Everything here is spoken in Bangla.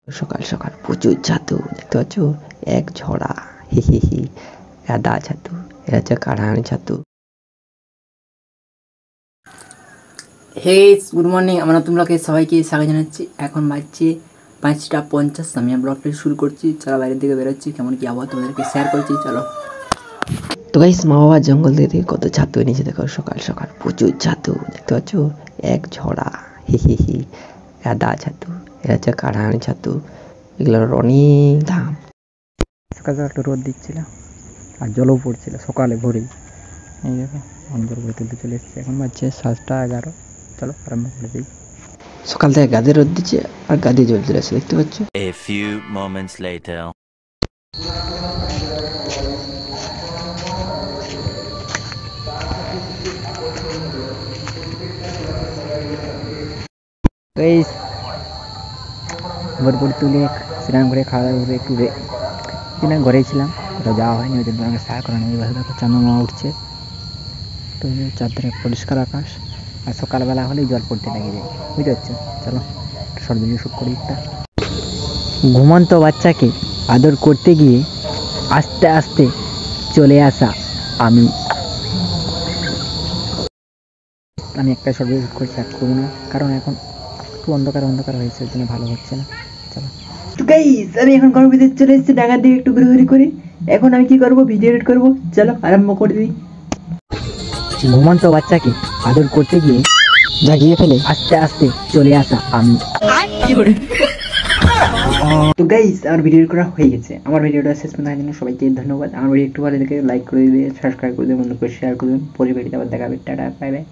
সকাল সকাল প্রচুর ছাতু দেখতে পাচ্ছ, এক ঝরা হি হি হি গাদা ছাতু, এটা হচ্ছে কাঢ়ানি ছাতু। হে গুড মর্নিং, আমরা তোমরাকে সবাইকে স্বাগত জানাচ্ছি। এখন বাজছে 5টা 50। আমি ব্লগটা শুরু করছি। চলো বাইরের দিকে বেরোচ্ছি, কেমন কি আবহাওয়া তোমাদেরকে শেয়ার করছি। চলো। তো গাইস, মা বাবার জঙ্গল থেকে কত ছাতু এনেছে দেখো, সকাল সকাল প্রচুর ছাতু দেখতে পাচ্ছ, এক ঝরা হি হি হি গাদা ছাতু, এটা হচ্ছে কাঢ়ানি ছাতু। এগুলোর অনেক দাম। সকাল সকাল একটু রোদ দিচ্ছিল আর জলও পড়ছিল সকালে ভোরেই। এই দেখো জল ভরে তুলতে চলে এসেছে। এখন বাজছে 7টা 11। চলো আরম্ভ করে দিই। সকাল থেকে গাদে রোদ দিচ্ছে আর গাদে জল চলে আসছে দেখতে পাচ্ছ। A few moments later. Guys ভোর ভোর তুলে স্নান করে খাওয়া দাওয়া করে একটু দিন ঘরেই ছিলাম, কোথাও যাওয়া হয়নি, ওই জন্য আমাকে সাহা করা নেই। এবার দেখো চন্দ্রমা উঠছে, তো চারদিকে পরিষ্কার আকাশ, আর সকালবেলা হলেই জল পড়তে লেগে যায়, বুঝতে পারছো। চলো শর্ট ভিডিও শ্যুট করি একটা। ঘুমন্ত বাচ্চাকে আদর করতে গিয়ে আস্তে আস্তে চলে আসা আমি একটা শর্ট ভিডিও শ্যুট করে শেয়ার করবো না, কারণ এখন একটু অন্ধকার হয়েছে, ওই জন্য ভালো হচ্ছে না। চলো। তো গাইস, আমি এখন ঘরের ভিতরে চলে এসেছি ঢাকার দিকে একটু ঘুরে করে। এখন আমি কি করবো, ভিডিও এডিট করবো। চলো আরম্ভ করে দিই। ঘুমন্ত বাচ্চাকে আদর করতে গিয়ে জাগিয়ে ফেলে আস্তে আস্তে চলে আসা আমি। তো গাইস, আমার ভিডিও করা হয়ে গেছে। আমার ভিডিওটা শেষ পর্যন্ত দেখার জন্য সবাইকে ধন্যবাদ। আমার ভিডিও একটু ভালো লাগে লাইক করে দিবে, সাবস্ক্রাইব করে দেবেন, বন্ধু করে শেয়ার করে দেবেন। পরে ভিডিওতে আবার দেখাবে। Tata, bye bye.